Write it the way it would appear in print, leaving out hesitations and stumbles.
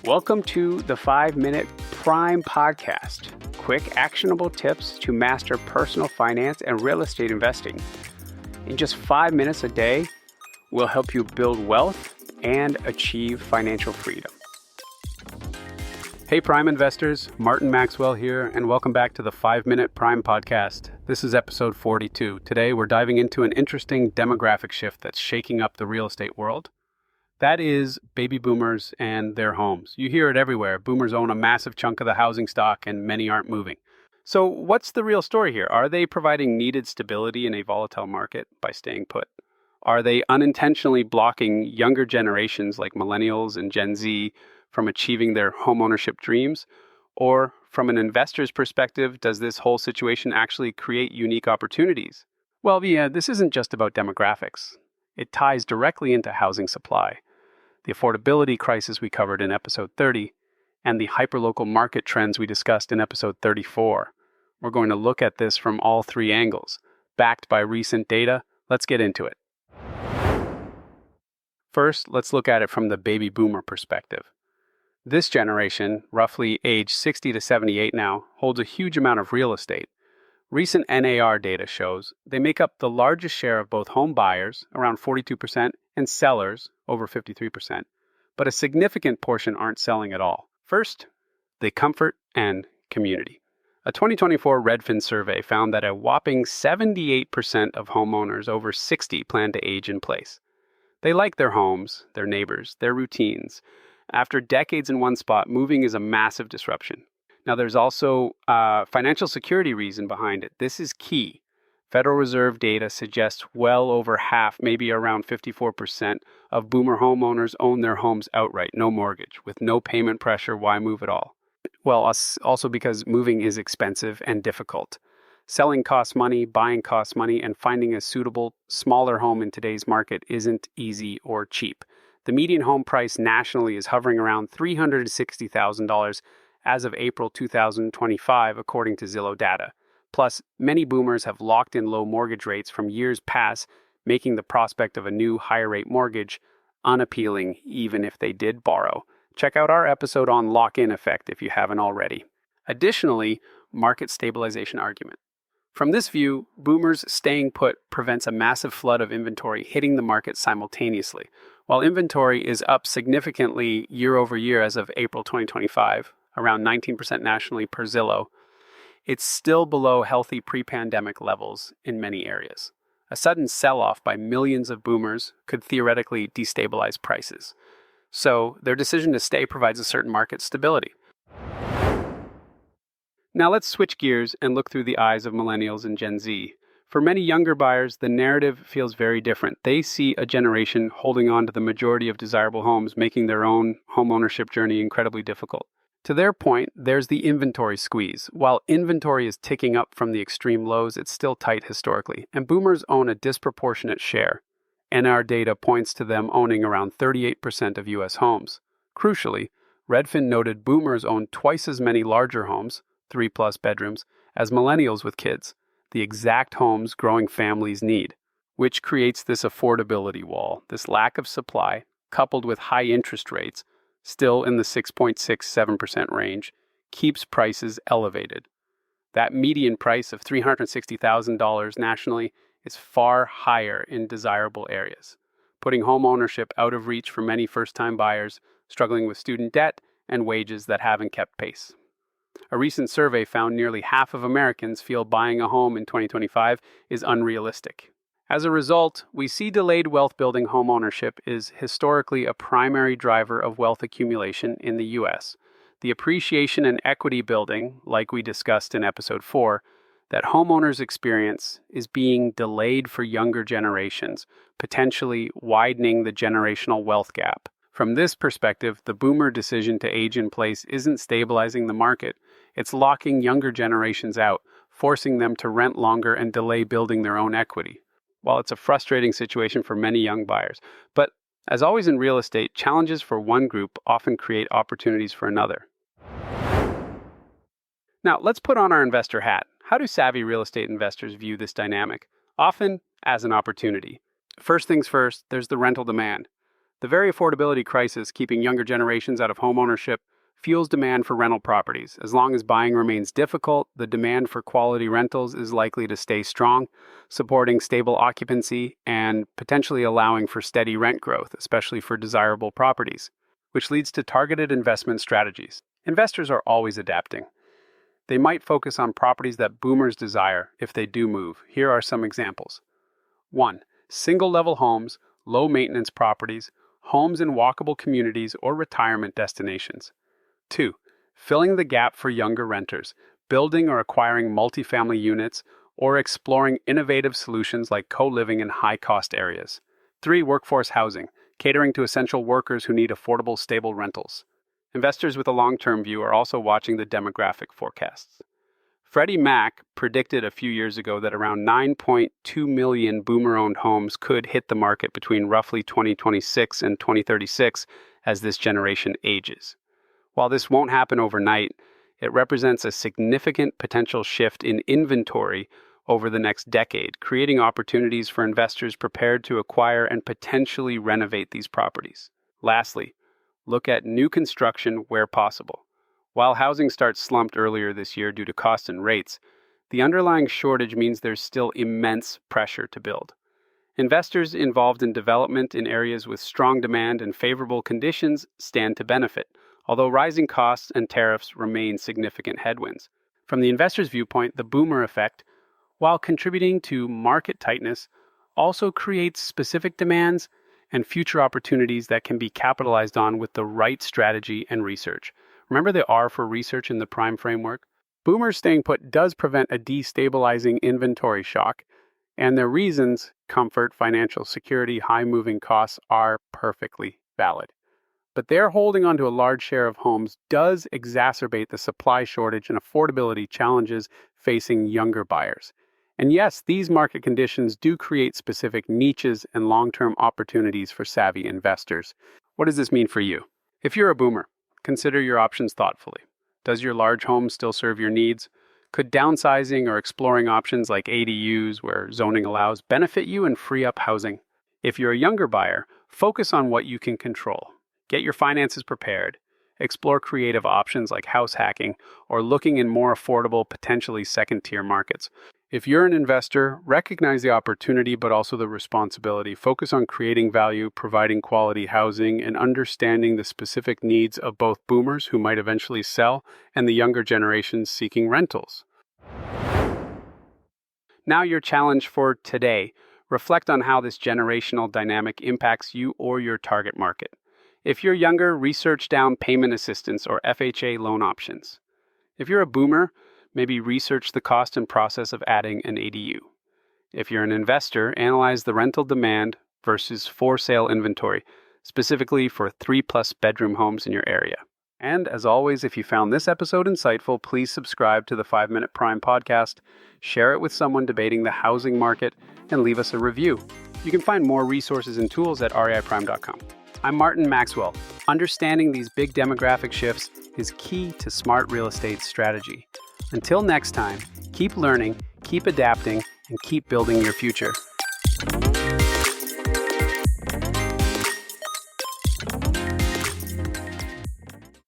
Welcome to the 5-Minute Prime Podcast. Quick, actionable tips to master personal finance and real estate investing. In just 5 minutes a day, we'll help you build wealth and achieve financial freedom. Hey Prime investors, Martin Maxwell here, and welcome back to the 5-Minute Prime Podcast. This is episode 42. Today we're diving into an interesting demographic shift that's shaking up the real estate world. That is baby boomers and their homes. You hear it everywhere. Boomers own a massive chunk of the housing stock and many aren't moving. So what's the real story here? Are they providing needed stability in a volatile market by staying put? Are they unintentionally blocking younger generations like Millennials and Gen Z from achieving their homeownership dreams? Or from an investor's perspective, does this whole situation actually create unique opportunities? Well, yeah, this isn't just about demographics. It ties directly into housing supply, the affordability crisis we covered in episode 30, and the hyperlocal market trends we discussed in episode 34. We're going to look at this from all three angles. Backed by recent data, let's get into it. First, let's look at it from the baby boomer perspective. This generation, roughly age 60 to 78 now, holds a huge amount of real estate. Recent NAR data shows they make up the largest share of both home buyers, around 42%, and sellers, over 53%. But a significant portion aren't selling at all. First, the comfort and community. A 2024 Redfin survey found that a whopping 78% of homeowners over 60 plan to age in place. They like their homes, their neighbors, their routines. After decades in one spot, moving is a massive disruption. Now, there's also a financial security reason behind it. This is key. Federal Reserve data suggests well over half, maybe around 54% of boomer homeowners own their homes outright, no mortgage, with no payment pressure. Why move at all? Well, also because moving is expensive and difficult. Selling costs money, buying costs money, and finding a suitable, smaller home in today's market isn't easy or cheap. The median home price nationally is hovering around $360,000 as of April 2025, according to Zillow data. Plus, many boomers have locked in low mortgage rates from years past, making the prospect of a new higher rate mortgage unappealing even if they did borrow. Check out our episode on lock-in effect if you haven't already. Additionally, market stabilization argument. From this view, boomers staying put prevents a massive flood of inventory hitting the market simultaneously. While inventory is up significantly year over year as of April 2025, around 19% nationally per Zillow, it's still below healthy pre-pandemic levels in many areas. A sudden sell-off by millions of boomers could theoretically destabilize prices. So their decision to stay provides a certain market stability. Now let's switch gears and look through the eyes of Millennials and Gen Z. For many younger buyers, the narrative feels very different. They see a generation holding on to the majority of desirable homes, making their own homeownership journey incredibly difficult. To their point, there's the inventory squeeze. While inventory is ticking up from the extreme lows, it's still tight historically, and boomers own a disproportionate share. NR data points to them owning around 38% of U.S. homes. Crucially, Redfin noted boomers own twice as many larger homes, 3+ bedrooms, as millennials with kids, the exact homes growing families need, which creates this affordability wall. This lack of supply, coupled with high interest rates, still in the 6.67% range, keeps prices elevated. That median price of $360,000 nationally is far higher in desirable areas, putting home ownership out of reach for many first-time buyers struggling with student debt and wages that haven't kept pace. A recent survey found nearly half of Americans feel buying a home in 2025 is unrealistic. As a result, we see delayed wealth-building home ownership is historically a primary driver of wealth accumulation in the U.S. The appreciation and equity building, like we discussed in episode 4, that homeowners experience is being delayed for younger generations, potentially widening the generational wealth gap. From this perspective, the boomer decision to age in place isn't stabilizing the market. It's locking younger generations out, forcing them to rent longer and delay building their own equity. While it's a frustrating situation for many young buyers. But as always in real estate, challenges for one group often create opportunities for another. Now, let's put on our investor hat. How do savvy real estate investors view this dynamic? Often as an opportunity. First things first, there's the rental demand. The very affordability crisis keeping younger generations out of homeownership fuels demand for rental properties. As long as buying remains difficult, the demand for quality rentals is likely to stay strong, supporting stable occupancy and potentially allowing for steady rent growth, especially for desirable properties, which leads to targeted investment strategies. Investors are always adapting. They might focus on properties that boomers desire if they do move. Here are some examples. 1. Single-level homes, low-maintenance properties, homes in walkable communities or retirement destinations. 2. Filling the gap for younger renters, building or acquiring multifamily units, or exploring innovative solutions like co-living in high-cost areas. 3. Workforce housing, catering to essential workers who need affordable, stable rentals. Investors with a long-term view are also watching the demographic forecasts. Freddie Mac predicted a few years ago that around 9.2 million boomer-owned homes could hit the market between roughly 2026 and 2036 as this generation ages. While this won't happen overnight, it represents a significant potential shift in inventory over the next decade, creating opportunities for investors prepared to acquire and potentially renovate these properties. Lastly, look at new construction where possible. While housing starts slumped earlier this year due to costs and rates, the underlying shortage means there's still immense pressure to build. Investors involved in development in areas with strong demand and favorable conditions stand to benefit, although rising costs and tariffs remain significant headwinds. From the investor's viewpoint, the boomer effect, while contributing to market tightness, also creates specific demands and future opportunities that can be capitalized on with the right strategy and research. Remember the R for research in the Prime framework? Boomers staying put does prevent a destabilizing inventory shock, and their reasons, comfort, financial security, high moving costs, are perfectly valid. But their holding onto a large share of homes does exacerbate the supply shortage and affordability challenges facing younger buyers. And yes, these market conditions do create specific niches and long-term opportunities for savvy investors. What does this mean for you? If you're a boomer, consider your options thoughtfully. Does your large home still serve your needs? Could downsizing or exploring options like ADUs, where zoning allows, benefit you and free up housing? If you're a younger buyer, focus on what you can control. Get your finances prepared. Explore creative options like house hacking or looking in more affordable, potentially second-tier markets. If you're an investor, recognize the opportunity but also the responsibility. Focus on creating value, providing quality housing, and understanding the specific needs of both boomers who might eventually sell and the younger generations seeking rentals. Now your challenge for today. Reflect on how this generational dynamic impacts you or your target market. If you're younger, research down payment assistance or FHA loan options. If you're a boomer, maybe research the cost and process of adding an ADU. If you're an investor, analyze the rental demand versus for sale inventory, specifically for 3+ bedroom homes in your area. And as always, if you found this episode insightful, please subscribe to the 5-Minute Prime podcast, share it with someone debating the housing market, and leave us a review. You can find more resources and tools at reiprime.com. I'm Martin Maxwell. Understanding these big demographic shifts is key to smart real estate strategy. Until next time, keep learning, keep adapting, and keep building your future.